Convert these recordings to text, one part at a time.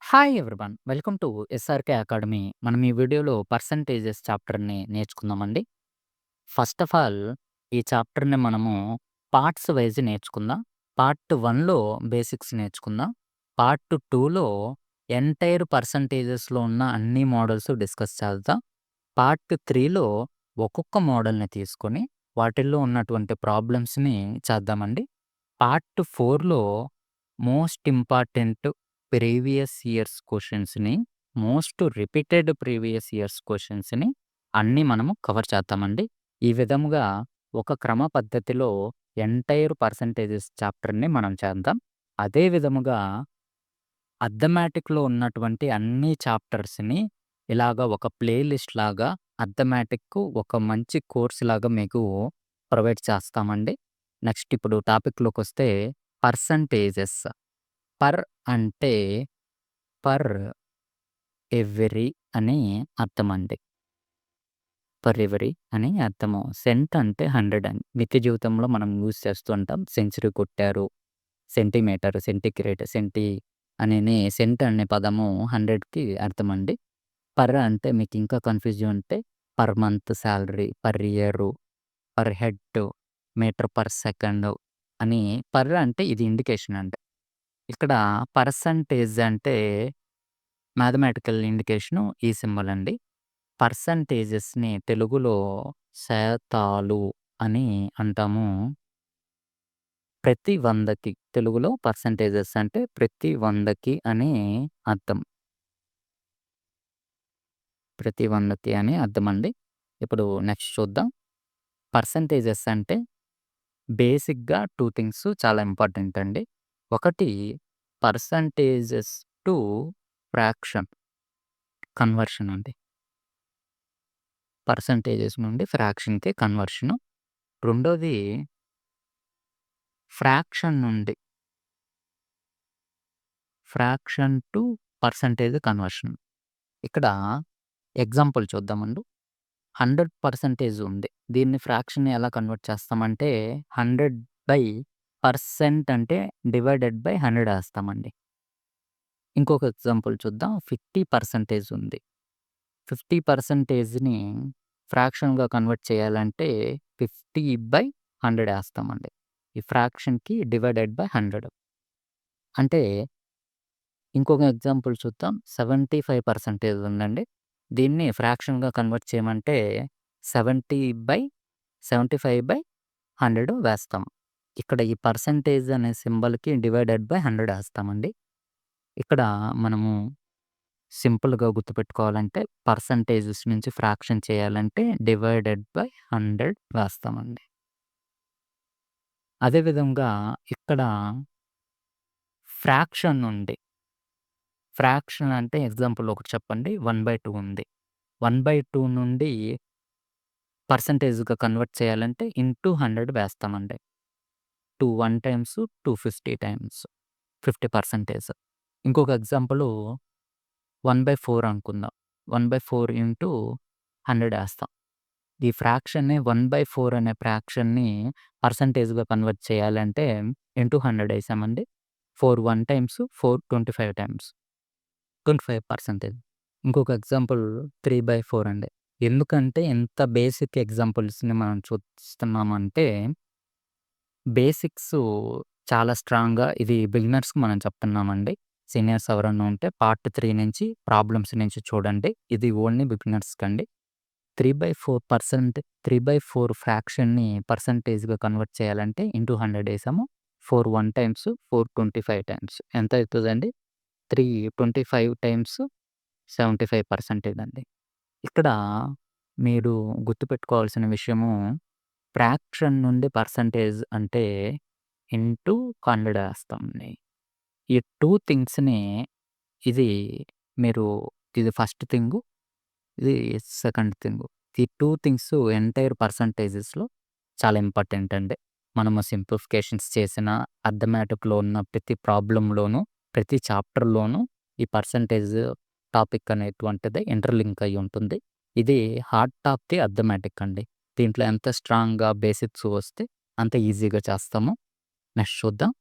Hi everyone. Welcome to SRK academy. మనం ఈ వీడియోలో పర్సెంటేజెస్ చాప్టర్‌ని నేర్చుకుందామండి. ఫస్ట్ ఆఫ్ ఆల్ ఈ చాప్టర్‌ని మనము పార్ట్స్ వైస్ నేర్చుకుందాం. పార్ట్ 1లో బేసిక్స్ నేర్చుకుందాం. పార్ట్ 2లో ఎంటైర్ పర్సెంటేజెస్‌లో ఉన్న అన్ని మోడల్స్ డిస్కస్ చేద్దాం. పార్ట్ 3లో ఒక్కొక్క మోడల్‌ని తీసుకొని వాటిల్లో ఉన్నటువంటి ప్రాబ్లమ్స్‌ని చేద్దామండి. పార్ట్ 4లో మోస్ట్ ఇంపార్టెంట్ ప్రీవియస్ ఇయర్స్ క్వెషన్స్‌ని, మోస్ట్ రిపీటెడ్ ప్రీవియస్ ఇయర్స్ క్వెషన్స్‌ని అన్నీ మనము కవర్ చేద్దామండి. ఈ విధముగా ఒక క్రమ పద్ధతిలో ఎంటైర్ పర్సెంటేజెస్ చాప్టర్‌ని మనం చేద్దాం. అదే విధముగా అర్థమాటిక్‌లో ఉన్నటువంటి అన్ని చాప్టర్స్‌ని ఇలాగ ఒక ప్లే లిస్ట్ లాగా అర్థమాటిక్ ఒక మంచి కోర్స్ లాగా మీకు ప్రొవైడ్ చేస్తామండి. నెక్స్ట్ ఇప్పుడు టాపిక్‌లోకొస్తే పర్సెంటేజెస్. పర్ అంటే పర్ ఎవ్రీ అని అర్థమండి. పర్ ఎవ్రీ అని అర్థము. సెంట్ అంటే 100 అని. నిత్య జీవితంలో మనం యూజ్ చేస్తూ ఉంటాం. సెంచరీ కొట్టారు, సెంటీమీటర్, సెంటిగ్రేడ్, అనని సెంట్ అనే పదము 100కి అర్థమండి. పర్ అంటే మీకు ఇంకా కన్‌ఫ్యూజ్‌గా ఉంటే per month salary, per year, per head, meter per second అని పర్ అంటే ఇది ఇండికేషన్ అండి. ఇక్కడ పర్సెంటేజ్ అంటే మ్యాథమెటికల్ ఇండికేషను ఈ సింబల్ అండి. పర్సెంటేజెస్‌ని తెలుగులో శాతాలు అని అంటాము. ప్రతి 100కి తెలుగులో పర్సెంటేజెస్ అంటే ప్రతి 100కి అని అర్థం. ప్రతి 100కి అని అర్థమండి. ఇప్పుడు నెక్స్ట్ చూద్దాం. పర్సెంటేజెస్ అంటే బేసిక్‌గా 2 థింగ్స్ చాలా ఇంపార్టెంట్ అండి. ఒకటి పర్సెంటేజెస్ టు ఫ్రాక్షన్ కన్వర్షన్ అండి. పర్సెంటేజెస్ నుండి ఫ్రాక్షన్‌కి కన్వర్షను. రెండోది ఫ్రాక్షన్ నుండి ఫ్రాక్షన్ టు పర్సెంటేజ్ కన్వర్షన్. ఇక్కడ ఎగ్జాంపుల్ చూద్దామండి. 100% ఉంది. దీన్ని ఫ్రాక్షన్‌ని ఎలా కన్వర్ట్ చేస్తామంటే 100/% అంటే డివైడెడ్ బై 100 ఏస్తామండి. ఇంకొక ఎగ్జాంపుల్ చూద్దాం. 50% ఉంది. 50%ని ఫ్రాక్షన్‌గా కన్వర్ట్ చేయాలంటే 50/100 ఏస్తామండి. ఈ ఫ్రాక్షన్‌కి డివైడెడ్ బై 100. అంటే ఇంకొక ఎగ్జాంపుల్ చూద్దాం. 75% ఉందండి. దీన్ని ఫ్రాక్షన్‌గా కన్వర్ట్ చేయమంటే 70/75/100 వేస్తాం. ఇక్కడ ఈ పర్సెంటేజ్ అనే సింబల్‌కి డివైడెడ్ బై 100 ఏస్తామండి. ఇక్కడ మనము సింపుల్‌గా గుర్తుపెట్టుకోవాలంటే పర్సెంటేజెస్ నుంచి ఫ్రాక్షన్ చేయాలంటే డివైడెడ్ బై 100 వేస్తామండి. అదే విధంగా ఇక్కడ ఫ్రాక్షన్ నుండి ఫ్రాక్షన్ అంటే ఎగ్జాంపుల్ ఒకటి చెప్పండి. 1/2 ఉంది. 1/2 నుండి పర్సెంటేజ్‌గా కన్వర్ట్ చేయాలంటే ఇంటూ 100 వేస్తామండి. 2 1 టైమ్స్ 250 టైమ్స్ 50%. ఇంకొక ఎగ్జాంపులు 1/4 అనుకుందాం. 1/4 ఇంటూ 100 ఏస్తాం. ఈ ఫ్రాక్షన్‌ని 1/4 అనే ఫ్రాక్షన్‌ని పర్సెంటేజ్‌గా కన్వర్ట్ చేయాలంటే ఇంటూ 100 ఏసామండి. 4 1 times 4 25 times 25%. ఇంకొక ఎగ్జాంపుల్ 3/4 అండి. ఎందుకంటే ఇంత బేసిక్ ఎగ్జాంపుల్స్‌ని మనం చూస్తున్నామంటే బేసిక్సు చాలా స్ట్రాంగ్‌గా ఇది బిగినర్స్‌కి మనం చెప్తున్నామండి. సీనియర్స్ ఎవరైనా ఉంటే పార్ట్ 3 నుంచి ప్రాబ్లమ్స్ నుంచి చూడండి. ఇది ఓన్లీ బిగినర్స్‌కండి. 3/4% 3/4 ఫ్రాక్షన్‌ని పర్సెంటేజ్‌గా కన్వర్ట్ చేయాలంటే ఇంటూ 100 ఏసాము. 4 1 టైమ్స్ 4 25 టైమ్స్ ఎంత అయితదండి? 325 టైమ్స్ 75% అండి. ఇక్కడ మీరు గుర్తుపెట్టుకోవాల్సిన విషయము ఫ్రాక్షన్ నుండి పర్సెంటేజ్ అంటే ఇంటూ 100 ఏస్తామండి. ఈ 2 థింగ్స్‌ని ఇది మీరు ఇది ఫస్ట్ థింగు, ఇది సెకండ్ థింగు. ఈ 2 థింగ్స్ ఎంటైర్ పర్సెంటేజెస్‌లో చాలా ఇంపార్టెంట్ అండి. మనము సింప్లిఫికేషన్స్ చేసిన అర్థమాటిక్‌లో ఉన్న ప్రతి ప్రాబ్లమ్‌లోనూ, ప్రతి చాప్టర్‌లోనూ ఈ పర్సెంటేజ్ టాపిక్ అనేటువంటిది ఇంటర్‌లింక్ అయ్యి ఉంటుంది. ఇది హార్ట్ ఆఫ్ ది అర్థమాటిక్ అండి. దీంట్లో ఎంత స్ట్రాంగ్‌గా బేసిక్స్ వస్తే అంత ఈజీగా చేస్తాము. నెక్స్ట్ చూద్దాం.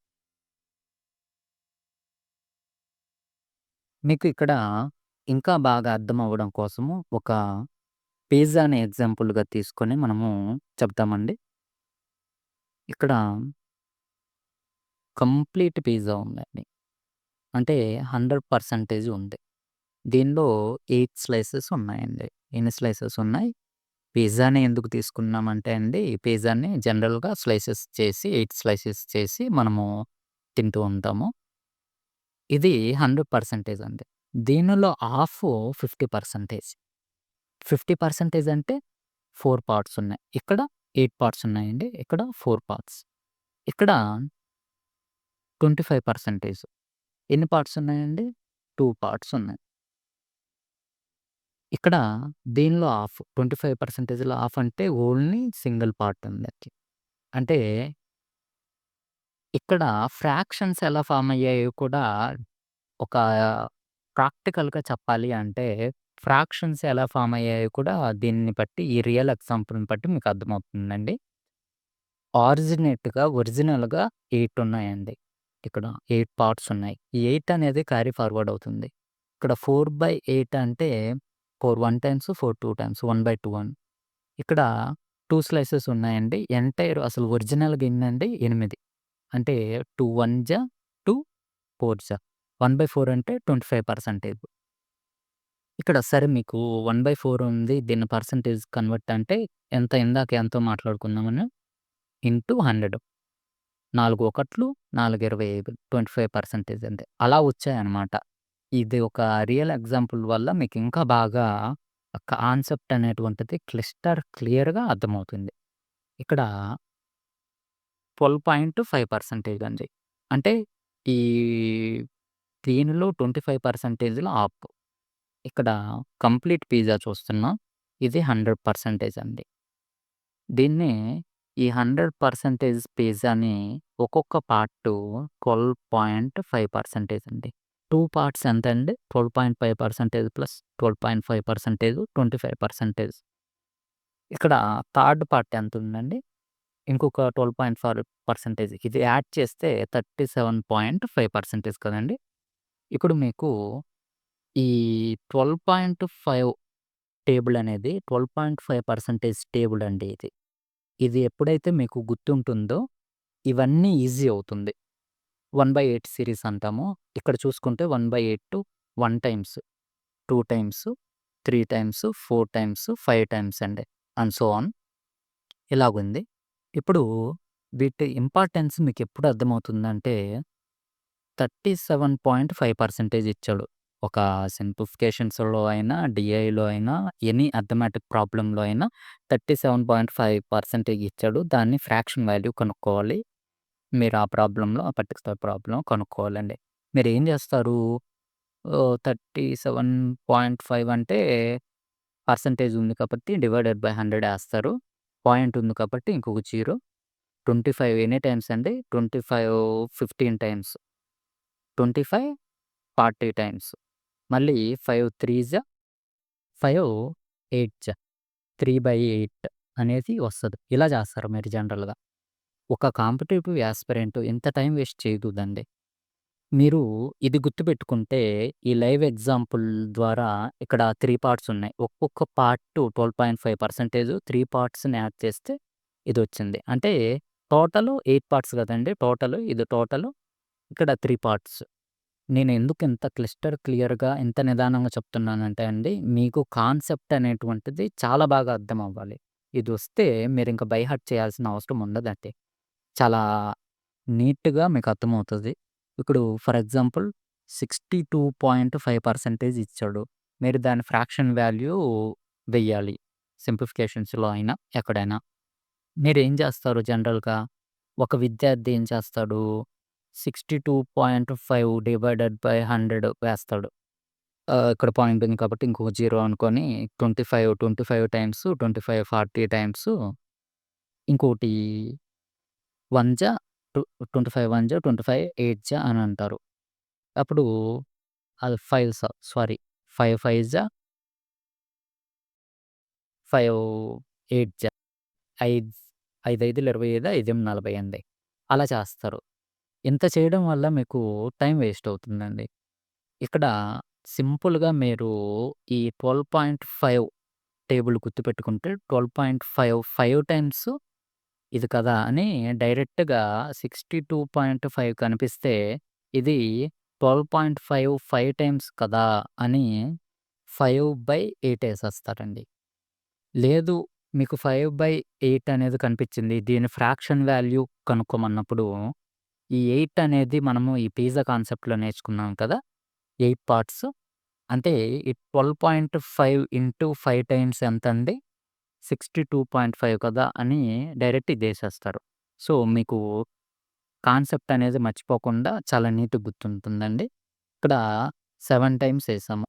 మీకు ఇక్కడ ఇంకా బాగా అర్థం అవ్వడం కోసము ఒక పిజ్జాని ఎగ్జాంపుల్‌గా తీసుకొని మనము చెప్తామండి. ఇక్కడ కంప్లీట్ పిజ్జా ఉందండి. అంటే 100% ఉంది. దీనిలో 8 స్లైసెస్ ఉన్నాయండి. ఎన్ని స్లైసెస్ ఉన్నాయి? పిజ్జాని ఎందుకు తీసుకున్నామంటే అండి, పిజ్జాని జనరల్‌గా స్లైసెస్ చేసి 8 స్లైసెస్ చేసి మనము తింటూ ఉంటాము. ఇది 100% అండి. దీనిలో హాఫు 50%. 50% అంటే 4 పార్ట్స్ ఉన్నాయి. ఇక్కడ 8 పార్ట్స్ ఉన్నాయండి. ఇక్కడ 4 పార్ట్స్. ఇక్కడ 25% ఎన్ని పార్ట్స్ ఉన్నాయండి? 2 పార్ట్స్ ఉన్నాయి. ఇక్కడ దీనిలో హాఫ్ 25%లో హాఫ్ అంటే ఓన్లీ సింగిల్ పార్ట్ ఉందండి. అంటే ఇక్కడ ఫ్రాక్షన్స్ ఎలా ఫార్మ్ అయ్యాయో కూడా ఒక ప్రాక్టికల్‌గా చెప్పాలి అంటే ఫ్రాక్షన్స్ ఎలా ఫార్మ్ అయ్యాయో కూడా దీన్ని బట్టి ఈ రియల్ ఎగ్జాంపుల్‌ని బట్టి మీకు అర్థమవుతుందండి. ఒరిజినల్‌గా 8 ఉన్నాయండి. ఇక్కడ 8 పార్ట్స్ ఉన్నాయి. ఈ 8 అనేది క్యారీ ఫార్వర్డ్ అవుతుంది. ఇక్కడ 4/8 అంటే 4 1 టైమ్స్, 4 2 టైమ్స్ 1/2 అని. ఇక్కడ 2 స్లైసెస్ ఉన్నాయండి. ఎంటైర్ అసలు ఒరిజినల్‌గా ఎన్నండి 8. అంటే 2 1 జా 2 4 జా 1/4 అంటే 25%. ఇక్కడ సరే మీకు 1/4 ఉంది. దీన్ని పర్సెంటేజ్ కన్వర్ట్ అంటే ఎంత ఇందాక ఎంతో మాట్లాడుకున్నామని ఇంటూ 100. 4 ఒకట్లు 4 25 25% అంతే. అలా వచ్చాయన్నమాట. ఇది ఒక రియల్ ఎగ్జాంపుల్ వల్ల మీకు ఇంకా బాగా కాన్సెప్ట్ అనేటువంటిది క్లియర్‌గా అర్థమవుతుంది. ఇక్కడ 12.5% అండి. అంటే ఈ దీనిలో 25%లో హాఫ్. ఇక్కడ కంప్లీట్ పిజ్జా చూస్తున్నాం. ఇది 100% అండి. దీన్ని ఈ 100% పిజ్జాని ఒక్కొక్క పార్టు 12.5% అండి. 2 పార్ట్స్ ఎంతండి? 12.5% ప్లస్ 12.5% 25%. ఇక్కడ థర్డ్ పార్ట్ ఎంతుందండి? ఇంకొక 12.4% ఇది యాడ్ చేస్తే 37.5% కదండీ! ఇప్పుడు మీకు ఈ 12.5 టేబుల్ అనేది 12.5% టేబుల్ అండి ఇది. ఇది ఎప్పుడైతే మీకు గుర్తుంటుందో ఇవన్నీ ఈజీ అవుతుంది. 1/8 సీరీస్ అంటాము. ఇక్కడ చూసుకుంటే 1/8 1 times, 2 times, 3 times, 4 times, 5 times అండి. అండ్ సో ఆన్ ఇలాగుంది. ఇప్పుడు వీటి ఇంపార్టెన్స్ మీకెప్పుడు అర్థమవుతుందంటే 37.5% ఇచ్చాడు. ఒక సింప్లిఫికేషన్స్‌లో అయినా, డీఐలో అయినా, ఎనీ అర్థమెటిక్ ప్రాబ్లమ్‌లో అయినా 37.5% ఇచ్చాడు. దాన్ని ఫ్రాక్షన్ వాల్యూ కనుక్కోవాలి. మీరు ఆ ప్రాబ్లమ్‌లో ఆ పర్టిక్యులర్ ప్రాబ్లమ్ కనుక్కోవాలండి. మీరేం జేస్తారు? 37.5 అంటే పర్సెంటేజ్ ఉంది కాబట్టి డివైడెడ్ బై 100 ఏస్తారు. పాయింట్ ఉంది కాబట్టి ఇంకొక జీరో. 25 ఎన్ని టైమ్స్ అండి? 25 15 టైమ్స్. 25 40 టైమ్స్. మళ్ళీ 5 3 జా 5 8 జా 3/8 అనేది వస్తది. ఇలా చేస్తారు మీరు జనరల్‌గా. ఒక కాంపిటీటివ్ యాస్పిరెంట్ ఇంత టైమ్ వేస్ట్ చేయకూడదండి. మీరు ఇది గుర్తుపెట్టుకుంటే ఈ లైవ్ ఎగ్జాంపుల్ ద్వారా ఇక్కడ 3 పార్ట్స్ ఉన్నాయి. ఒక్కొక్క పార్ట్ 12.5% 3 పార్ట్స్‌ని యాడ్ చేస్తే ఇదొచ్చింది. అంటే టోటల్ 8 పార్ట్స్ కదండీ! ఇది టోటల్ ఇక్కడ 3 పార్ట్స్. నేను ఎందుకు ఇంత క్లియర్‌గా, ఇంత నిదానంగా చెప్తున్నానంటే అండి, మీకు కాన్సెప్ట్ అనేటువంటిది చాలా బాగా అర్థం అవ్వాలి. ఇదొస్తే మీరింక బై హార్ట్ చేయాల్సిన అవసరం ఉండదండి. చాలా నీట్‌గా మీకు అర్థమవుతది. ఇప్పుడు ఫర్ ఎగ్జాంపుల్ 62.5% ఇచ్చాడు. మీరు దాని ఫ్రాక్షన్ వాల్యూ వెయ్యాలి. సింప్లిఫికేషన్స్‌లో అయినా, ఎక్కడైనా. మీరేం చేస్తారు జనరల్‌గా? ఒక విద్యార్థి ఏం చేస్తాడు? 62.5 డివైడెడ్ బై 100 వేస్తాడు. ఇక్కడ పాయింట్ ఉంది కాబట్టి ఇంకొక జీరో అనుకోని 25 టైమ్స్, 25 40 టైమ్స్ ఇంకోటి 1 జా 25 1 జా 25 8 జా అని అంటారు. అప్పుడు అది 5 సారీ 5 5 జా 5 8 జా 5 5 5లు 25 5 8 40 అండి. అలా చేస్తారు. ఇంత చేయడం వల్ల మీకు టైం వేస్ట్ అవుతుందండి. ఇక్కడ సింపుల్‌గా మీరు ఈ 12.5 టేబుల్ గుర్తుపెట్టుకుంటే 12.5 5 టైమ్స్ ఇది కదా! అని డైరెక్ట్‌గా 62.5 కనిపిస్తే ఇది 12.5 5 టైమ్స్ కదా! అని 5/8 ఏసేస్తారండి. లేదు మీకు 5/8 అనేది కనిపించింది. దీని ఫ్రాక్షన్ వాల్యూ కనుక్కోమన్నప్పుడు ఈ 8 అనేది మనము ఈ పిజ్జా కాన్సెప్ట్‌లో నేర్చుకున్నాం కదా! 8 పార్ట్స్ అంటే ఈ 12.5 ఇంటూ 5 టైమ్స్ ఎంతండి? 62.5 కదా! అని డైరెక్ట్ ఇదేసేస్తారు. సో, మీకు కాన్సెప్ట్ అనేది మర్చిపోకుండా చాలా నీట్‌గా గుర్తుంటుందండి. ఇక్కడ 7 టైమ్స్ ఏసాము.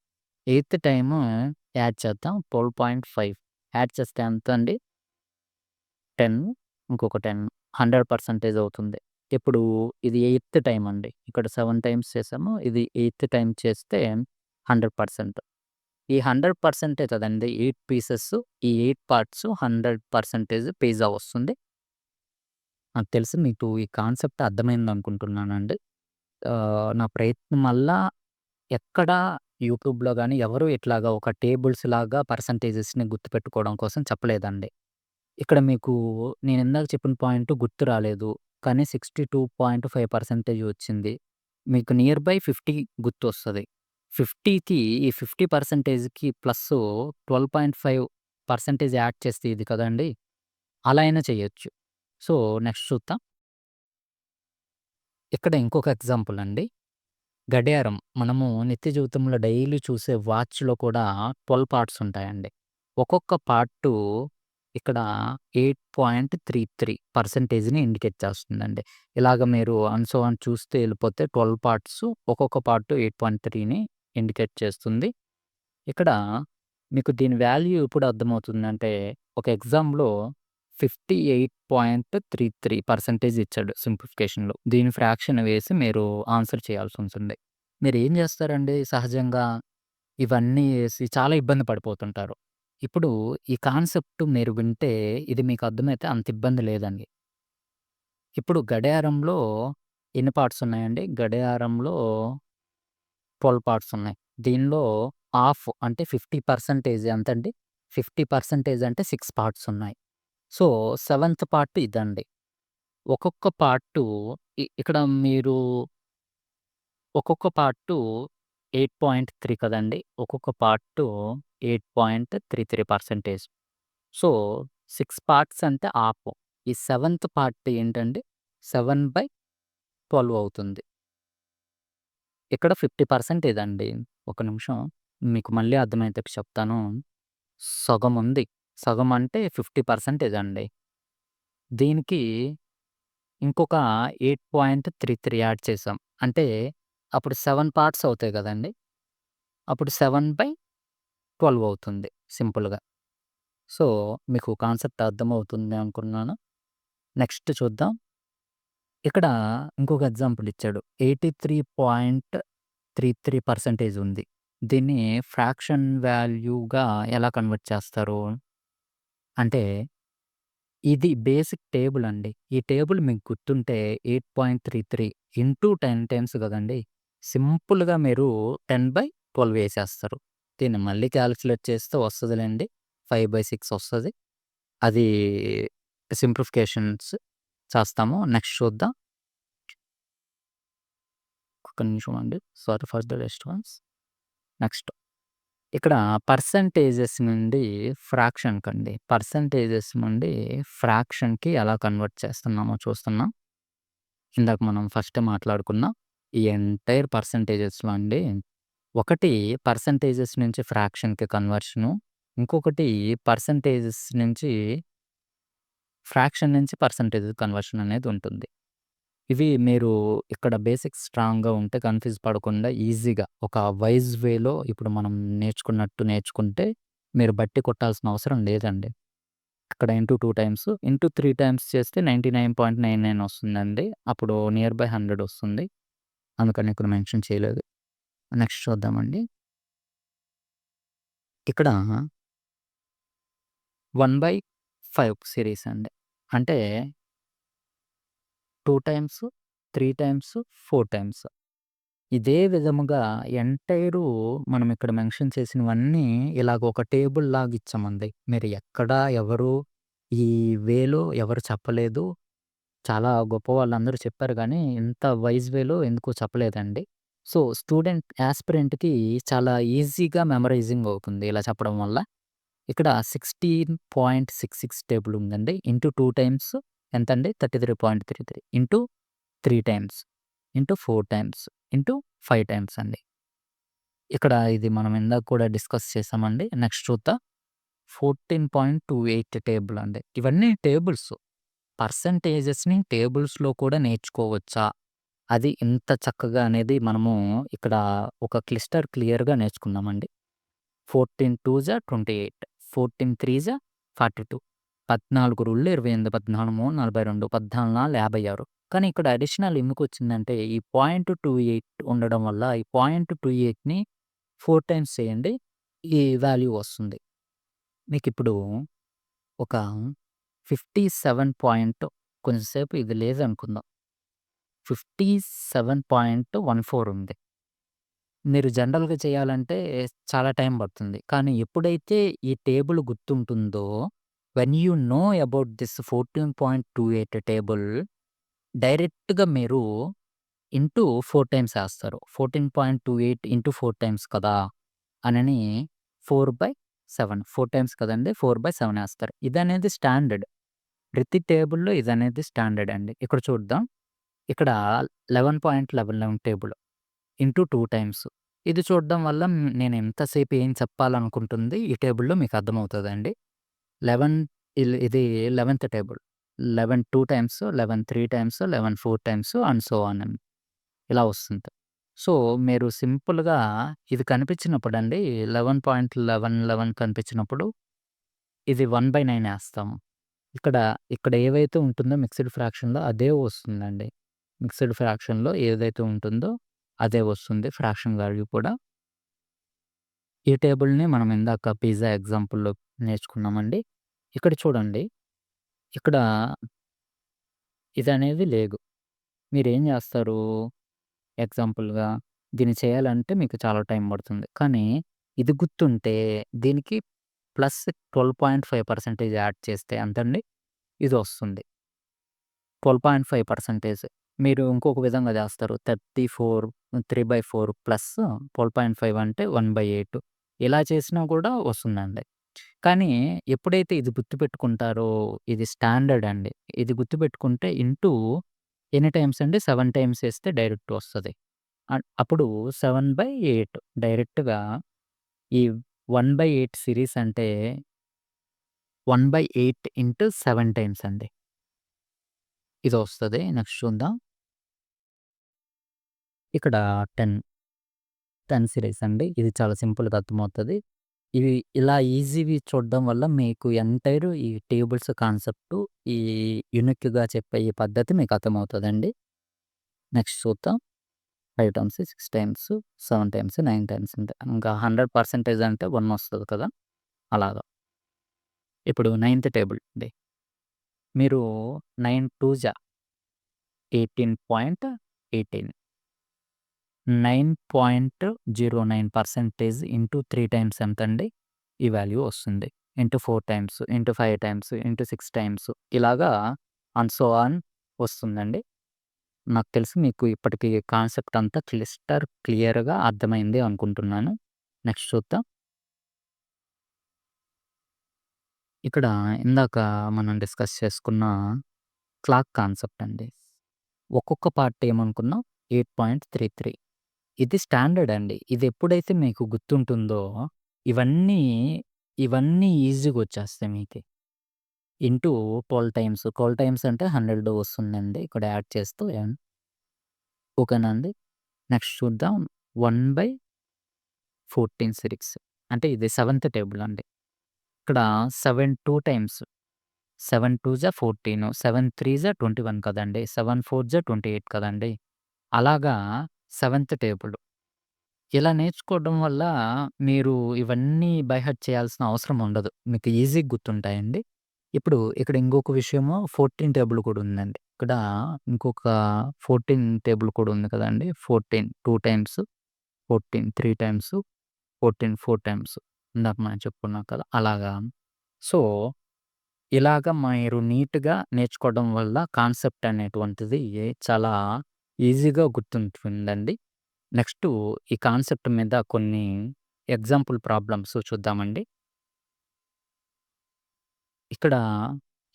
ఎయిత్ టైము యాడ్ చేద్దాం. 12.5 యాడ్ చేస్తే ఎంతండి? 10 ఇంకొక 10 100% అవుతుంది. ఇప్పుడు ఇది ఎయిత్ టైమ్ అండి. ఇక్కడ 7 టైమ్స్ చేసాము. ఇది ఎయిత్ టైమ్ చేస్తే 100%. ఈ 100% కదండీ 8 పీసెస్. ఈ 8 పార్ట్స్ 100% పిజ్జా వస్తుంది. నాకు తెలిసి మీకు ఈ కాన్సెప్ట్ అర్థమైందనుకుంటున్నానండి. నా ప్రయత్నం వల్ల ఎక్కడ యూట్యూబ్‌లో గాని ఎవరు ఇట్లాగా ఒక టేబుల్స్‌లాగా పర్సెంటేజెస్‌ని గుర్తుపెట్టుకోవడం కోసం చెప్పలేదండి. ఇక్కడ మీకు నేనిందాక చెప్పిన పాయింట్ గుర్తు రాలేదు. కానీ 62.5% వచ్చింది. మీకు నియర్ బై 50 గుర్తొస్తది. 50కి ఈ 50%కి ప్లస్సు 12.5% యాడ్ చేస్తే ఇది కదండీ! అలా అయినా చేయొచ్చు. సో, నెక్స్ట్ చూద్దాం. ఇక్కడ ఇంకొక ఎగ్జాంపుల్ అండి. గడియారం. మనము నిత్య జీవితంలో డైలీ చూసే వాచ్‌లో కూడా 12 పార్ట్స్ ఉంటాయండి. ఒక్కొక్క పార్టు ఇక్కడ 8.33%ని ఇండికేట్ చేస్తుందండి. ఇలాగ మీరు చూస్తూ ఎళ్ళిపోతే 12 పార్ట్స్ ఒక్కొక్క పార్ట్ 8.3ని ఇండికేట్ చేస్తుంది. ఇక్కడ మీకు దీని వాల్యూ ఎప్పుడు అర్థమవుతుందంటే, ఒక ఎగ్జామ్‌లో 58.33% ఇచ్చాడు సింప్లిఫికేషన్‌లో. దీని ఫ్రాక్షన్ వేసి మీరు ఆన్సర్ చేయాల్సుంటుంది. మీరేం జేస్తారండి సహజంగా ఇవన్నీ ఏసి చాలా ఇబ్బంది పడిపోతుంటారు. ఇప్పుడు ఈ కాన్సెప్ట్ మీరు వింటే ఇది మీకు అర్థమైతే అంత ఇబ్బంది లేదండి. ఇప్పుడు గడియారంలో ఎన్ని పార్ట్స్ ఉన్నాయండి? గడియారంలో 12 పార్ట్స్ ఉన్నాయి. దీనిలో హాఫ్ అంటే 50% ఎంతండి? 50% అంటే 6 పార్ట్స్ ఉన్నాయి. సో, సెవెంత్ పార్ట్ ఇదండి. ఒక్కొక్క పార్టు ఇక్కడ మీరు ఒక్కొక్క పార్టు 8.3 కదండీ! ఒక్కొక్క పార్టు 8.33%. సో, 6 పార్ట్స్ అంటే హాఫ్. ఈ సెవెంత్ పార్ట్ ఏంటంటే 7/12 అవుతుంది. ఇక్కడ 50% ఇదండి. ఒక నిమిషం మీకు మళ్ళీ అర్థమయ్యేటట్టు చెప్తాను. సగం ఉంది. సగం అంటే 50% ఇదండి. దీనికి ఇంకొక 8.33 యాడ్ చేసాం. అంటే అప్పుడు 7 పార్ట్స్ అవుతాయి గదండీ! అప్పుడు 7/12 అవుతుంది సింపుల్‌గా. సో, మీకు కాన్సెప్ట్ అర్థమవుతుంది అనుకున్నాను. నెక్స్ట్ చూద్దాం. ఇక్కడ ఇంకొక ఎగ్జాంపుల్ ఇచ్చాడు. 83.33% ఉంది. దీన్ని ఫ్రాక్షన్ వాల్యూగా ఎలా కన్వర్ట్ చేస్తారు? అంటే ఇది బేసిక్ టేబుల్ అండి. ఈ టేబుల్ మీకు గుర్తుంటే 8.33 ఇంటూ 10 టైమ్స్ గదండీ! సింపుల్‌గా మీరు 10/12 ఏసేస్తారు. దీన్ని మళ్ళీ కాలిక్యులేట్ చేస్తే వస్తదిలెండి. 5/6 వస్తది. అది సింప్లిఫికేషన్స్ చేస్తాము. నెక్స్ట్ చూద్దాం. ఒక్క నిమిషం అండి. Sorry for the disturbance. Next ఇక్కడ పర్సెంటేజెస్ నుండి ఫ్రాక్షన్‌కండి. పర్సెంటేజెస్ నుండి ఫ్రాక్షన్‌కి ఎలా కన్వర్ట్ చేస్తున్నామో చూస్తున్నాం. ఇందాక మనం ఫస్ట్ మాట్లాడుకున్నాం. ఈ ఎంటైర్ పర్సెంటేజెస్‌లో అండి, ఒకటి పర్సెంటేజెస్ నుంచి ఫ్రాక్షన్‌కి కన్వర్షను. ఇంకొకటి పర్సెంటేజెస్ నుంచి ఫ్రాక్షన్ నుంచి పర్సెంటేజ్ కన్వర్షన్ అనేది ఉంటుంది. ఇవి మీరు ఇక్కడ బేసిక్స్ స్ట్రాంగ్‌గా ఉంటే కన్‌ఫ్యూజ్ పడకుండా ఈజీగా ఒక వైస్ వేలో ఇప్పుడు మనం నేర్చుకున్నట్టు నేర్చుకుంటే మీరు బట్టి కొట్టాల్సిన అవసరం లేదండి. ఇక్కడ ఇంటూ 2 టైమ్స్, ఇంటూ 3 టైమ్స్ చేస్తే 99.99 వస్తుందండి. అప్పుడు నియర్ బై 100 వస్తుంది. అందుకని ఇక్కడ మెన్షన్ చేయలేదు. నెక్స్ట్ చూద్దామండి. ఇక్కడ 1/5 సిరీస్ అండి. అంటే 2 టైమ్స్, 3 టైమ్స్, 4 టైమ్స్. ఇదే విధముగా ఎంటైరు మనం ఇక్కడ మెన్షన్ చేసినవన్నీ ఇలాగ ఒక టేబుల్‌లాగా ఇచ్చామండి. మీరు ఎక్కడ ఎవరు ఈ వేలో ఎవరు చెప్పలేదు. చాలా గొప్ప వాళ్ళందరూ చెప్పారు గానీ, ఇంత వైస్ వేలో ఎందుకో చెప్పలేదండి. సో, యాస్పిరెంట్‌కి చాలా ఈజీగా మెమరైజింగ్ అవుతుంది ఇలా చెప్పడం వల్ల. ఇక్కడ 16.66 టేబుల్ ఉందండి. ఇంటూ 2 టైమ్స్ ఎంతండి? 33.33 into 3 times, into 4 times, into 5 times అండి. ఇక్కడ ఇది మనం ఇందాక కూడా డిస్కస్ చేసామండి. నెక్స్ట్ చూద్దాం. 14.28 టేబుల్ అండి. ఇవన్నీ టేబుల్స్. పర్సెంటేజెస్‌ని టేబుల్స్‌లో కూడా నేర్చుకోవచ్చా? అది ఇంత చక్కగా అనేది మనము ఇక్కడ ఒక క్లియర్‌గా నేర్చుకున్నామండి. 14 2 జా 28, 14 3 జా 42, 14 2 28, 14 3 42, 14 4 56. కానీ ఇక్కడ అడిషనల్ ఎందుకొచ్చిందంటే ఈ 0.28 ఉండడం వల్ల ఈ 0.28ని 4 టైమ్స్ చేయండి. ఈ వాల్యూ వస్తుంది. మీకిప్పుడు ఒక 57 పాయింట్ కొంచెం సేపు ఇది లేదనుకుందాం. 57.14 ఉంది. మీరు జనరల్‌గా చేయాలంటే చాలా టైం పడుతుంది. కానీ ఎప్పుడైతే ఈ టేబుల్ గుర్తుంటుందో, when you know about this 14.28 table డైరెక్ట్‌గా మీరు ఇంటూ 4 టైమ్స్ ఏస్తారు. 14.28 ఇంటూ 4 టైమ్స్ కదా! అనని 4/7 4 టైమ్స్ కదండీ! 4/7 ఏస్తారు. ఇదనేది స్టాండర్డ్. ప్రతి టేబుల్‌లో ఇదనేది స్టాండర్డ్ అండి. ఇక్కడ చూద్దాం. ఇక్కడ 11.11 టేబుల్ ఇంటూ 2 టైమ్స్. ఇది చూడడం వల్ల నేను ఎంతసేపు ఏం చెప్పాలనుకుంటుంది ఈ టేబుల్‌లో మీకు అర్థమవుతదండి. 11 ఇది 11థ్ table. 11 2 times, 11 3 times, 11 4 times and so on అని ఇలా వస్తుంది. సో, మీరు సింపుల్‌గా ఇది కనిపించినప్పుడండి 11.11 కనిపించినప్పుడు ఇది 1/9 ఏస్తాము. ఇక్కడ, ఇక్కడ ఏవైతే ఉంటుందో మిక్స్డ్ ఫ్రాక్షన్‌లో అదే వస్తుందండి. మిక్స్డ్ ఫ్రాక్షన్‌లో ఏదైతే ఉంటుందో అదే వస్తుంది ఫ్రాక్షన్ వాల్యూ కూడా. ఈ టేబుల్‌ని మనం ఇందాక పిజ్జా ఎగ్జాంపుల్‌లో నేర్చుకున్నామండి. ఇక్కడ చూడండి. ఇక్కడ ఇదనేది లేదు. మీరేం జేస్తారు? ఎగ్జాంపుల్‌గా దీన్ని చేయాలంటే మీకు చాలా టైం పడుతుంది. కానీ ఇది గుర్తుంటే దీనికి ప్లస్ 12.5% యాడ్ చేస్తే ఎంతండి? ఇదొస్తుంది. 12.5% మీరు ఇంకొక విధంగా జేస్తారు. 34 3/4 ప్లస్ 12.5 అంటే 1/8 ఇలా చేసినా కూడా వస్తుందండి. కానీ ఎప్పుడైతే ఇది గుర్తుపెట్టుకుంటారో ఇది స్టాండర్డ్ అండి. ఇది గుర్తుపెట్టుకుంటే ఇంటూ ఎన్ని టైమ్స్ అండి? 7 టైమ్స్ ఏస్తే డైరెక్ట్ వస్తది. అప్పుడు 7/8 డైరెక్ట్‌గా ఈ 1/8 సిరీస్ అంటే 1/8 ఇంటూ 7 టైమ్స్ అండి. ఇదొస్తది. నెక్స్ట్ చూద్దాం. ఇక్కడ 10, 10 సిరీస్ అండి. ఇది చాలా సింపుల్‌గా అర్థమవుతది. ఇవి ఇలా ఈజీవి చూడడం వల్ల మీకు ఎంటైర్ ఈ టేబుల్స్ కాన్సెప్టు, ఈ యూనిక్‌గా చెప్పే ఈ పద్ధతి మీకు అర్థమవుతదండి. నెక్స్ట్ చూద్దాం. 5 టైమ్స్, 6 టైమ్స్, 7 టైమ్స్, 9 టైమ్స్ ఉంటాయి. ఇంకా 100% అంటే 1 వస్తది కదా! అలాగా. ఇప్పుడు నైన్త్ టేబుల్ అండి. మీరు 9 2 జా 18.18, 9.09% ఇంటూ 3 టైమ్స్ ఎంతండి? ఈ వాల్యూ వస్తుంది. Into 4 times, into 5 times, into 6 times ఇలాగా అండ్ సో ఆన్ వస్తుందండి. నాకు తెలిసి మీకు ఇప్పటికి కాన్సెప్ట్ అంతా క్లియర్‌గా అర్థమైంది అనుకుంటున్నాను. నెక్స్ట్ చూద్దాం. ఇక్కడ ఇందాక మనం డిస్కస్ చేసుకున్న క్లాక్ కాన్సెప్ట్ అండి. ఒక్కొక్క పార్ట్ ఏమనుకున్నాం 8.33 ఇది స్టాండర్డ్ అండి. ఇది ఎప్పుడైతే మీకు గుర్తుంటుందో ఇవన్నీ, ఇవన్నీ ఈజీగా వచ్చేస్తాయి మీకి. ఇంటూ 12 టైమ్స్, 12 టైమ్స్ అంటే 100 వస్తుందండి. ఇక్కడ యాడ్ చేస్తూ ఓకేనా అండి. నెక్స్ట్ చూద్దాం 1/14 సిరీస్ అంటే ఇది సెవెంత్ టేబుల్ అండి. ఇక్కడ 7 2 టైమ్స్, 7 2 జా 14, 7 3 జా 21 కదండీ! 7 4 జా 28 కదండీ! అలాగా సెవెంత్ టేబుల్. ఇలా నేర్చుకోవడం వల్ల మీరు ఇవన్నీ బై హార్ట్ చేయాల్సిన అవసరం ఉండదు. మీకు ఈజీగా గుర్తుంటాయండి. ఇప్పుడు ఇక్కడ ఇంకొక విషయము 14 టేబుల్ కూడా ఉందండి. ఇక్కడ ఇంకొక 14 టేబుల్ కూడా ఉంది కదండీ! 14 2 టైమ్స్, 14 3 టైమ్స్, 14 4 టైమ్స్. ఇందాక మనం చెప్పుకున్నాం కదా! అలాగా. సో, ఇలాగ మీరు నీట్‌గా నేర్చుకోవడం వల్ల కాన్సెప్ట్ అనేటువంటిది చాలా ఈజీగా గుర్తుంటుందండి. నెక్స్టు ఈ కాన్సెప్ట్ మీద కొన్ని ఎగ్జాంపుల్ ప్రాబ్లమ్స్ చూద్దామండి. ఇక్కడ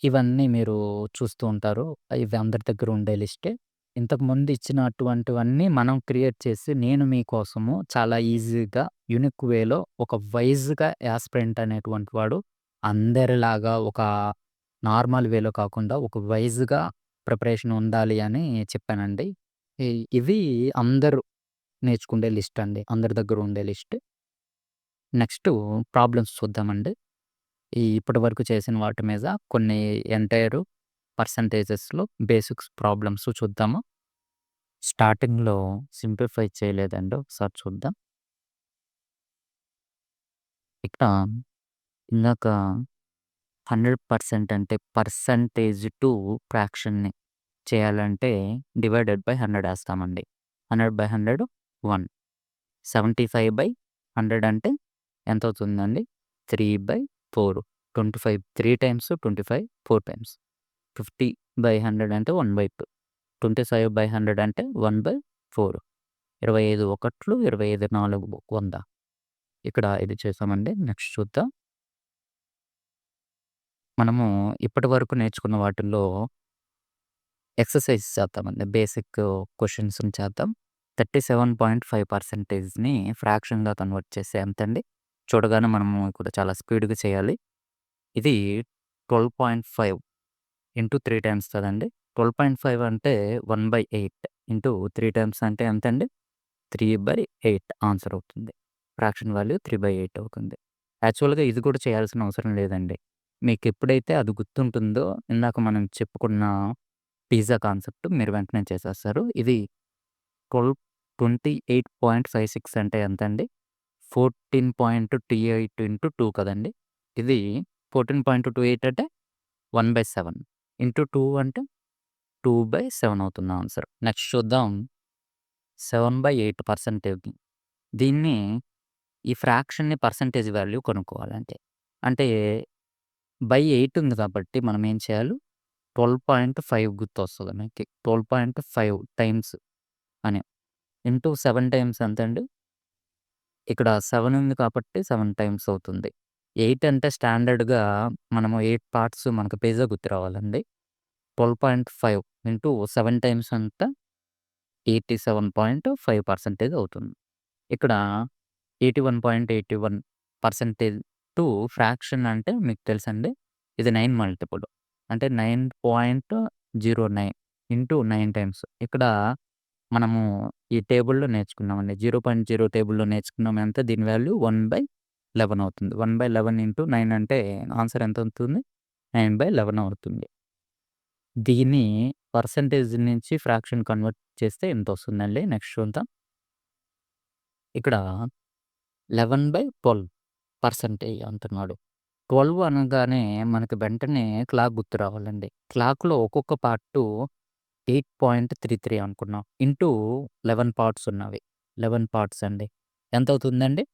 ఇవన్నీ మీరు చూస్తూ ఉంటారు. ఇవి అందరి దగ్గర ఉండే లిస్టే. ఇంతకుముందు ఇచ్చినటువంటివన్నీ మనం క్రియేట్ చేసి నేను మీకోసము చాలా ఈజీగా యూనిక్ వేలో ఒక వైస్‌గా యాస్పిరెంట్ అనేటువంటి వాడు అందరిలాగా ఒక నార్మల్ వేలో కాకుండా ఒక వైస్‌గా ప్రిపరేషన్ ఉండాలి అని చెప్పానండి. ఇ ఇవి అందరూ నేర్చుకుండే లిస్ట్ అండి. అందరి దగ్గర ఉండే లిస్ట్. నెక్స్టు ప్రాబ్లమ్స్ చూద్దామండి. ఇప్పటి వరకు చేసిన వాటి మీద కొన్ని ఎంటైర్ పర్సెంటేజెస్‌లో బేసిక్స్ ప్రాబ్లమ్స్ చూద్దాము. స్టార్టింగ్‌లో సింప్లిఫై చేయలేదండి. ఒకసారి చూద్దాం. ఇక్కడ ఇందాక 100% అంటే పర్సెంటేజ్ టు ఫ్రాక్షన్‌ని చేయాలంటే డివైడెడ్ బై 100 ఏస్తామండి. 100/100 1. 75/100 అంటే ఎంతవుతుందండి? 3/4. 25 3 టైమ్స్ 25 4 టైమ్స్. 50/100 అంటే 1/2. 25/100 అంటే 1/4. 25 ఒకట్లు, 25 నాలుగు 100. ఇక్కడ ఇది చేసామండి. నెక్స్ట్ చూద్దాం. మనము ఇప్పటివరకు నేర్చుకున్న వాటిల్లో ఎక్సర్‌సైజ్ చేద్దామండి. బేసిక్ క్వెషన్స్‌ని చేద్దాం. 37.5%ని ఫ్రాక్షన్‌గా కన్వర్ట్ చేస్తే ఎంతండి? చూడగానే మనము ఇక్కడ చాలా స్పీడ్‌గా చేయాలి. ఇది 12.5 ఇంటూ 3 టైమ్స్ కదండీ! 12.5 అంటే 1/8 ఇంటూ 3 టైమ్స్ అంటే ఎంతండి? 3/8 ఆన్సర్ అవుతుంది. ఫ్రాక్షన్ వాల్యూ 3/8 అవుతుంది. యాక్చువల్‌గా ఇది కూడా చేయాల్సిన అవసరం లేదండి. మీకెప్పుడైతే అది గుర్తుంటుందో ఇందాక మనం చెప్పుకున్న పిజ్జా కాన్సెప్ట్ మీరు వెంటనే చేసేస్తారు. ఇది 28.56 అంటే ఎంతండి? 14.28 ఇంటూ 2 కదండీ! ఇది 14.28 అంటే 1/7 ఇంటూ 2 అంటే 2/7 అవుతుంది ఆన్సర్. నెక్స్ట్ చూద్దాం 7/8% దీన్ని ఈ ఫ్రాక్షన్‌ని పర్సెంటేజ్ వాల్యూ కనుక్కోవాలంటే. అంటే బై 8 ఉంది కాబట్టి మనం ఏం చేయాలి? 12.5 గుర్తొస్తది మనకి. 12.5 టైమ్స్ అని. ఇంటూ 7 టైమ్స్ ఎంతండి? ఇక్కడ 7 ఉంది కాబట్టి 7 టైమ్స్ అవుతుంది. 8 అంటే స్టాండర్డ్‌గా మనము 8 పార్ట్స్ మనకు పేజే గుర్తు రావాలండి. 12.5 ఇంటూ 7 టైమ్స్ ఎంత? 87.5% అవుతుంది. ఇక్కడ 81.81% టు ఫ్రాక్షన్ అంటే మీకు తెలుసండి. ఇది 9 మల్టిపుల్. అంటే 9.09 ఇంటూ 9 టైమ్స్. ఇక్కడ మనము ఈ టేబుల్‌లో నేర్చుకున్నామండి. 0.0 టేబుల్‌లో నేర్చుకున్నాం ఎంత? దీని వాల్యూ 1/11 అవుతుంది. 1/11 ఇంటూ 9 అంటే ఆన్సర్ ఎంత అవుతుంది? 9/11 అవుతుంది. దీన్ని పర్సెంటేజ్ నుంచి ఫ్రాక్షన్ కన్వర్ట్ చేస్తే ఎంతొస్తుందండి? నెక్స్ట్ చూద్దాం. ఇక్కడ 11/12% అంటున్నాడు. 12 అనగానే మనకు వెంటనే క్లాక్ గుర్తు రావాలండి. క్లాక్‌లో ఒక్కొక్క పార్టు 8.33 అనుకున్నాం. ఇంటూ 11 పార్ట్స్ ఉన్నవి. 11 పార్ట్స్ అండి. ఎంతవుతుందండి?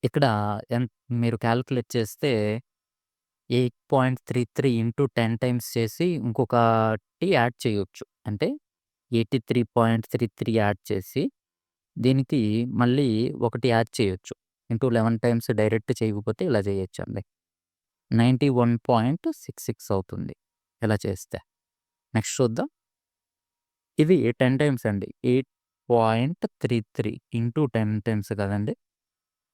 ఇక్కడ ఎన్ మీరు కాలిక్యులేట్ చేస్తే 8.33 ఇంటూ 10 టైమ్స్ చేసి ఇంకొకటి యాడ్ చేయొచ్చు. అంటే 83.33 యాడ్ చేసి దీనికి మళ్ళీ ఒకటి యాడ్ చేయొచ్చు. ఇంటూ 11 టైమ్స్ డైరెక్ట్ చేయకపోతే ఇలా చేయొచ్చండి. 91.66 అవుతుంది. ఇలా చేస్తే. నెక్స్ట్ చూద్దాం. ఇది 10 టైమ్స్ అండి. 8.33 ఇంటూ 10 టైమ్స్ కదండీ!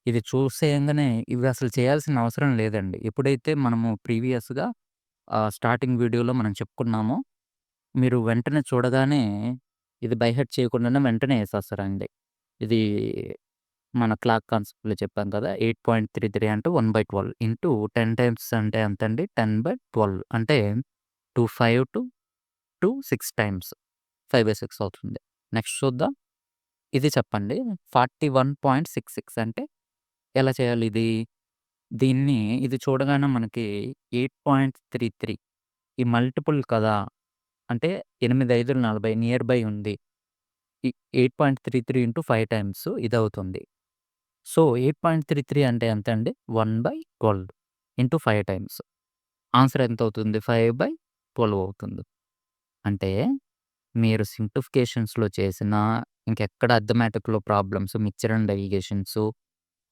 ఇది చూసేయంగానే ఇవి అసలు చేయాల్సిన అవసరం లేదండి. ఎప్పుడైతే మనము ప్రీవియస్‌గా స్టార్టింగ్ వీడియోలో మనం చెప్పుకున్నామో, మీరు వెంటనే చూడగానే ఇది బై హార్ట్ చేయకుండానే వెంటనే ఏసేస్తారండి. ఇది మన క్లాక్ కాన్సెప్ట్‌లో చెప్పాం కదా! 8.33 అంటే 1/12 ఇంటూ 10 టైమ్స్ అంటే ఎంతండి? 10/12 అంటే 25 టు 6 టైమ్స్ 5/6 అవుతుంది. నెక్స్ట్ చూద్దాం. ఇది చెప్పండి. 41.66 అంటే ఎలా చేయాలి ఇది? దీన్ని ఇది చూడగానే మనకి 8.33 ఈ మల్టిపుల్ కదా! అంటే 8, 5, 40 నియర్ బై ఉంది. ఈ 8.33 ఇంటూ 5 టైమ్స్ ఇదవుతుంది. సో, 8.33 అంటే ఎంతండి? 1/12 ఇంటూ 5 టైమ్స్. ఆన్సర్ ఎంతవుతుంది? 5/12 అవుతుంది. అంటే మీరు సింప్లిఫికేషన్స్‌లో చేసినా, ఇంకెక్కడ అర్థమెటిక్‌లో problems, mixture and derivations,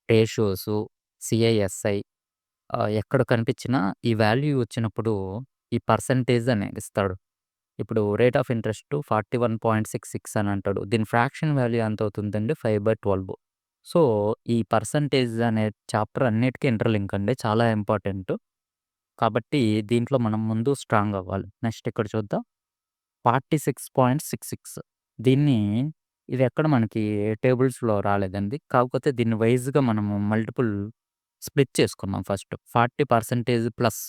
ratios, CISI ఎక్కడ కనిపించినా ఈ వాల్యూ వచ్చినప్పుడు ఈ పర్సెంటేజ్ అని ఇస్తాడు. ఇప్పుడు రేట్ ఆఫ్ ఇంట్రెస్ట్ 41.66 అని అంటాడు. దీని ఫ్రాక్షన్ వాల్యూ ఎంత అవుతుందండి? 5/12. సో, ఈ పర్సెంటేజ్ అనే చాప్టర్ అన్నిటికి ఇంటర్‌లింక్ అండి. చాలా ఇంపార్టెంట్. కాబట్టి దీంట్లో మనం ముందు స్ట్రాంగ్ అవ్వాలి. నెక్స్ట్ ఇక్కడ చూద్దాం. 46.66 దీన్ని ఇది ఎక్కడ మనకి టేబుల్స్‌లో రాలేదండి. కాకపోతే దీన్ని వైస్‌గా మనము మల్టిపుల్ స్ప్లిట్ చేసుకున్నాం ఫస్ట్. 40% ప్లస్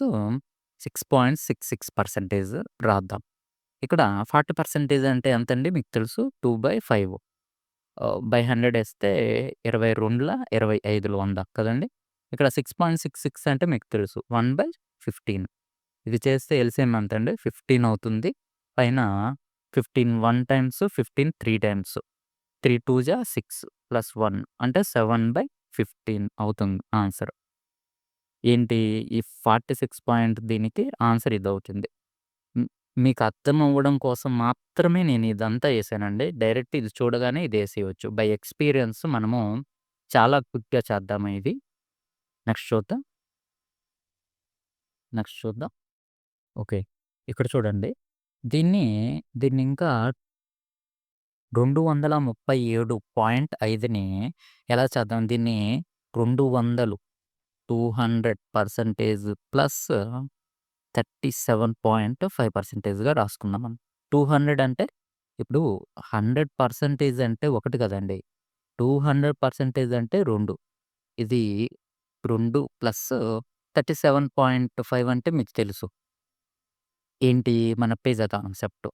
6.66% రాద్దాం. ఇక్కడ 40% అంటే ఎంతండి మీకు తెలుసు 2/5 బై 100 ఏస్తే 22ల 25లు 100 కదండీ! ఇక్కడ 6.66 అంటే మీకు తెలుసు 1/15 ఇది చేస్తే ఎల్‌సీఎం ఎంతండి 15 అవుతుంది. పైన 15 1 టైమ్స్, 15 3 టైమ్స్. 3 2 జా 6 ప్లస్ 1 అంటే 7/15 అవుతుంది ఆన్సర్. ఏంటి ఈ 46 పాయింట్ దీనికి ఆన్సర్ ఇదవుతుంది. హ్మ్. మీకు అర్థం అవ్వడం కోసం మాత్రమే నేను ఇదంతా ఏసానండి. డైరెక్ట్ ఇది చూడగానే ఇదేసేయొచ్చు. బై ఎక్స్‌పీరియన్స్ మనము చాలా క్విక్‌గా చేద్దాము ఇది. నెక్స్ట్ చూద్దాం. నెక్స్ట్ చూద్దాం. ఓకే. ఇక్కడ చూడండి. దీన్ని దీన్నింకా 237.5ని ఎలా చేద్దాం? దీన్ని 200 200% ప్లస్ 37.5%గా రాసుకుందాం మనం. 200 అంటే ఇప్పుడు 100% అంటే ఒకటి కదండీ. 200% అంటే 2. ఇది 2 ప్లస్ 37.5 అంటే మీకు తెలుసు. ఏంటి మన పిజ్జా కాన్సెప్ట్.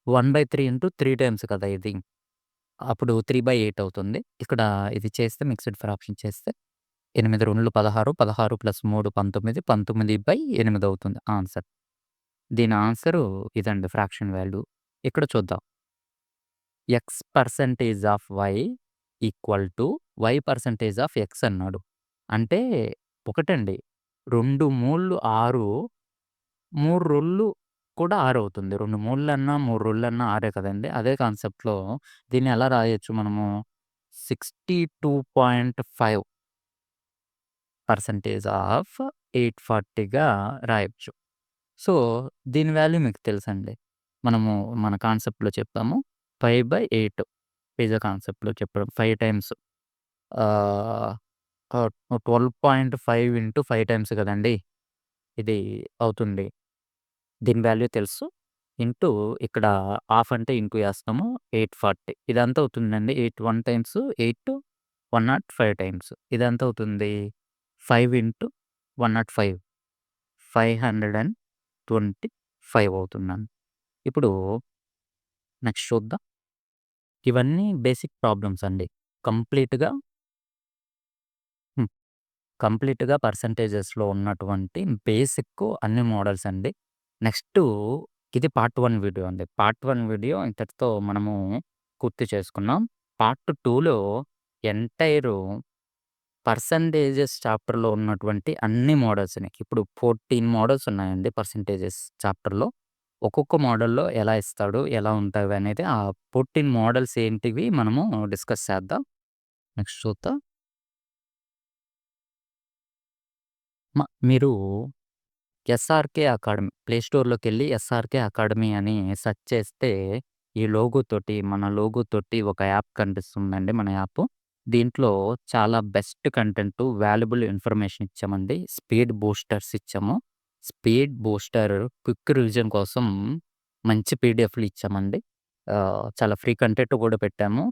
1/3 ఇంటూ 3 టైమ్స్ కదా ఇది. అప్పుడు 3/8 అవుతుంది. ఇక్కడ ఇది చేస్తే మిక్స్డ్ ఫ్రాక్షన్ చేస్తే 8 2 16, 16 ప్లస్ 3 19, 19/8 అవుతుంది ఆన్సర్. దీని ఆన్సరు ఇదండి ఫ్రాక్షన్ వాల్యూ. ఇక్కడ చూద్దాం. X percentage of y equal to y percentage of x అన్నాడు. అంటే ఒకటండి 2 మూళ్ళు 6 3 రొళ్ళు కూడా 6 అవుతుంది. 2 మూళ్ళన్నా, 3 రొళ్ళన్నా 6 కదండీ! అదే కాన్సెప్ట్‌లో దీన్ని ఎలా రాయొచ్చు మనము 62.5% ఆఫ్ 840గా రాయొచ్చు. సో, దీని వాల్యూ మీకు తెలుసండి. మనము మన కాన్సెప్ట్‌లో చెప్పాము. 5/8 పిజ్జా కాన్సెప్ట్‌లో చెప్పడం 5 టైమ్స్ ఆహ్, 12.5 ఇంటూ 5 టైమ్స్ కదండీ! ఇది అవుతుంది. దీని వాల్యూ తెలుసు. ఇంటూ ఇక్కడ హాఫ్ అంటే ఇంటూ ఏస్తాము 840 ఇదెంత అవుతుందండి? 8 1 టైమ్స్ 8 105 టైమ్స్ ఇదెంత అవుతుంది? 5 ఇంటూ 105 525 అవుతుందండి. ఇప్పుడు నెక్స్ట్ చూద్దాం. ఇవన్నీ బేసిక్ ప్రాబ్లమ్స్ అండి. కంప్లీట్‌గా హ్మ్. కంప్లీట్‌గా పర్సెంటేజెస్‌లో ఉన్నటువంటి బేసిక్ అన్ని మోడల్స్ అండి. నెక్స్టు ఇది పార్ట్ 1 వీడియో అండి. పార్ట్ 1 వీడియో ఇంతటితో మనము పూర్తి చేసుకున్నాం. పార్ట్ 2లో ఎంటైరు పర్సెంటేజెస్ చాప్టర్‌లో ఉన్నటువంటి అన్ని మోడల్స్‌ని ఇప్పుడు 14 మోడల్స్ ఉన్నాయండి పర్సెంటేజెస్ చాప్టర్‌లో. ఒక్కొక్క మోడల్‌లో ఎలా ఇస్తాడు? ఎలా ఉంటావనేది ఆ 14 మోడల్స్ ఏంటివి మనము డిస్కస్ చేద్దాం. నెక్స్ట్ చూద్దాం. మీరు ఎస్ఆర్‌కే అకాడమీ ప్లే స్టోర్‌లోకెళ్ళి ఎస్ఆర్‌కే అకాడమీ అని సెర్చ్ చేస్తే ఈ లోగోతోటి మన లోగోతోటి ఒక యాప్ కనిపిస్తుందండి మన యాపు. దీంట్లో చాలా బెస్ట్ కంటెంటు, వాల్యుబుల్ ఇన్ఫర్మేషన్ ఇచ్చామండి. స్పీడ్ బూస్టర్స్ ఇచ్చాము. స్పీడ్ బూస్టర్ క్విక్ రివిజన్ కోసం మంచి పీడిఎఫ్‌లు ఇచ్చామండి. చాలా ఫ్రీ కంటెంట్ కూడా పెట్టాము.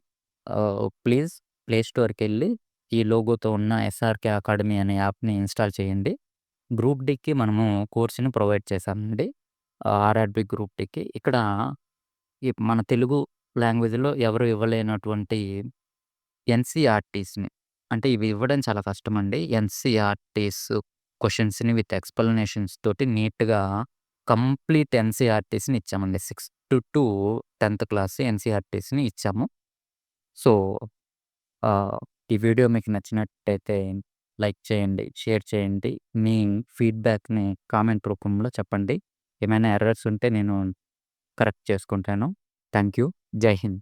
ప్లీజ్ ప్లే స్టోర్‌కెళ్ళి ఈ లోగోతో ఉన్న ఎస్ఆర్‌కే అకాడమీ అనే యాప్‌ని ఇన్‌స్టాల్ చేయండి. గ్రూప్ డీకి మనము కోర్స్‌ని ప్రొవైడ్ చేశామండి. ఆర్ఆర్‌బీ గ్రూప్ డీకి. ఇక్కడ మన తెలుగు లాంగ్వేజ్‌లో ఎవరు ఇవ్వలేనటువంటి ఎన్‌సీఈఆర్‌టీస్‌ని అంటే ఇవి ఇవ్వడం చాలా కష్టమండి. ఎన్‌సీఈఆర్‌టీస్ క్వెషన్స్‌ని విత్ ఎక్స్‌ప్లనేషన్స్ తోటి నీట్‌గా కంప్లీట్ ఎన్‌సీఈఆర్‌టీస్‌ని ఇచ్చామండి. 6-10థ్ క్లాస్ ఎన్‌సీఈఆర్‌టీస్‌ని ఇచ్చాము. సో, ఆహ్, ఈ వీడియో మీకు నచ్చినట్టయితే లైక్ చేయండి, షేర్ చేయండి. మీ ఫీడ్‌బ్యాక్‌ని కామెంట్ రూపంలో చెప్పండి. ఏమైనా ఎర్రర్స్ ఉంటే నేను కరెక్ట్ చేసుకుంటాను. Thank you. జై హింద్.